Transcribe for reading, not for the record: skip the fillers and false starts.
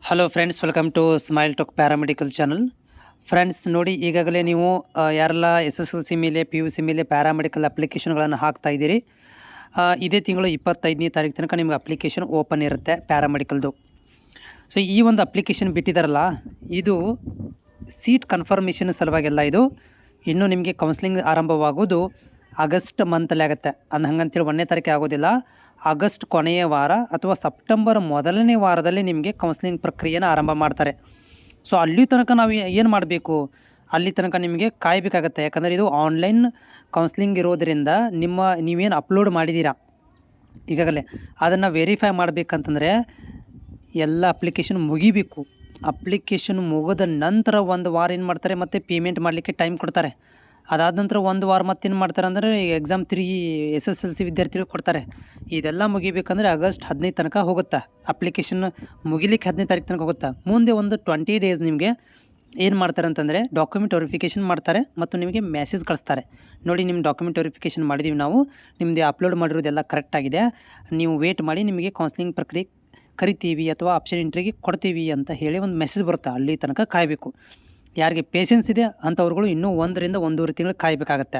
Hello friends, welcome to Smile Talk paramedical channel. Friends ನೋಡಿ, ಈಗಾಗಲೇ ನೀವು ಯಾರೆಲ್ಲ SSLC ಮೇಲೆ PUC ಮೇಲೆ ಪ್ಯಾರಾಮೆಡಿಕಲ್ ಅಪ್ಲಿಕೇಶನ್ಗಳನ್ನು ಹಾಕ್ತಾ ಇದ್ದೀರಿ, ಇದೇ ತಿಂಗಳು 25ನೇ ತಾರೀಕು ತನಕ ನಿಮ್ಗೆ ಅಪ್ಲಿಕೇಶನ್ ಓಪನ್ ಇರುತ್ತೆ ಪ್ಯಾರಾಮೆಡಿಕಲ್ದು. ಸೊ ಈ ಒಂದು ಅಪ್ಲಿಕೇಶನ್ ಬಿಟ್ಟಿದ್ದಾರಲ್ಲ, ಇದು ಸೀಟ್ ಕನ್ಫರ್ಮೇಷನ್ ಸಲುವಾಗೆಲ್ಲ. ಇದು ಇನ್ನೂ ನಿಮಗೆ ಕೌನ್ಸ್ಲಿಂಗ್ ಆರಂಭವಾಗೋದು ಆಗಸ್ಟ್ ಮಂತಲ್ಲಿ ಆಗುತ್ತೆ. ಹಂಗಂತೇಳಿ 1ನೇ ತಾರೀಕು ಆಗೋದಿಲ್ಲ, ಆಗಸ್ಟ್ ಕೊನೆಯ ವಾರ ಅಥವಾ ಸೆಪ್ಟೆಂಬರ್ ಮೊದಲನೇ ವಾರದಲ್ಲಿ ನಿಮಗೆ ಕೌನ್ಸ್ಲಿಂಗ್ ಪ್ರಕ್ರಿಯೆನ ಆರಂಭ ಮಾಡ್ತಾರೆ. ಸೊ ಅಲ್ಲಿ ತನಕ ನಾವು ಏನು ಮಾಡಬೇಕು, ಅಲ್ಲಿ ತನಕ ನಿಮಗೆ ಕಾಯಬೇಕಾಗತ್ತೆ. ಯಾಕಂದರೆ ಇದು ಆನ್ಲೈನ್ ಕೌನ್ಸ್ಲಿಂಗ್ ಇರೋದರಿಂದ ನೀವೇನು ಅಪ್ಲೋಡ್ ಮಾಡಿದ್ದೀರಾ ಈಗಾಗಲೇ ಅದನ್ನು ವೆರಿಫೈ ಮಾಡಬೇಕಂತಂದರೆ ಎಲ್ಲ ಅಪ್ಲಿಕೇಶನ್ ಮುಗಿಬೇಕು. ಅಪ್ಲಿಕೇಶನ್ ಮುಗಿದ ನಂತರ 1 ವಾರ ಏನು ಮಾಡ್ತಾರೆ, ಮತ್ತು ಪೇಮೆಂಟ್ ಮಾಡಲಿಕ್ಕೆ ಟೈಮ್ ಕೊಡ್ತಾರೆ. ಅದಾದ ನಂತರ 1 ವಾರ ಮತ್ತೇನು ಮಾಡ್ತಾರೆ ಅಂದರೆ ಎಕ್ಸಾಮ್ 3 SSLC ವಿದ್ಯಾರ್ಥಿಗಳು ಕೊಡ್ತಾರೆ. ಇದೆಲ್ಲ ಮುಗಿಬೇಕಂದ್ರೆ ಆಗಸ್ಟ್ 15 ತನಕ ಹೋಗುತ್ತೆ. ಅಪ್ಲಿಕೇಶನ್ ಮುಗಿಲಿಕ್ಕೆ 15 ತಾರೀಕು ತನಕ ಹೋಗುತ್ತೆ. ಮುಂದೆ ಒಂದು 20 ಡೇಸ್ ನಿಮಗೆ ಏನು ಮಾಡ್ತಾರೆ ಅಂತಂದರೆ ಡಾಕ್ಯುಮೆಂಟ್ ವೆರಿಫಿಕೇಷನ್ ಮಾಡ್ತಾರೆ ಮತ್ತು ನಿಮಗೆ ಮೆಸೇಜ್ ಕಳಿಸ್ತಾರೆ. ನೋಡಿ, ನಿಮ್ಮ ಡಾಕ್ಯುಮೆಂಟ್ ವೆರಿಫಿಕೇಷನ್ ಮಾಡಿದ್ದೀವಿ ನಾವು, ನಿಮ್ಮದು ಅಪ್ಲೋಡ್ ಮಾಡಿರೋದೆಲ್ಲ ಕರೆಕ್ಟಾಗಿದೆ, ನೀವು ವೇಟ್ ಮಾಡಿ, ನಿಮಗೆ ಕೌನ್ಸ್ಲಿಂಗ್ ಪ್ರಕ್ರಿಯೆ ಕರಿತೀವಿ ಅಥವಾ ಆಪ್ಷನ್ ಎಂಟ್ರಿಗೆ ಕೊಡ್ತೀವಿ ಅಂತ ಹೇಳಿ ಒಂದು ಮೆಸೇಜ್ ಬರುತ್ತೆ. ಅಲ್ಲಿ ತನಕ ಕಾಯಬೇಕು. ಯಾರಿಗೆ ಪೇಷನ್ಸ್ ಇದೆ ಅಂಥವ್ರುಗಳು ಇನ್ನೂ 1 ರಿಂದ 1.5 ತಿಂಗಳು ಕಾಯಬೇಕಾಗತ್ತೆ.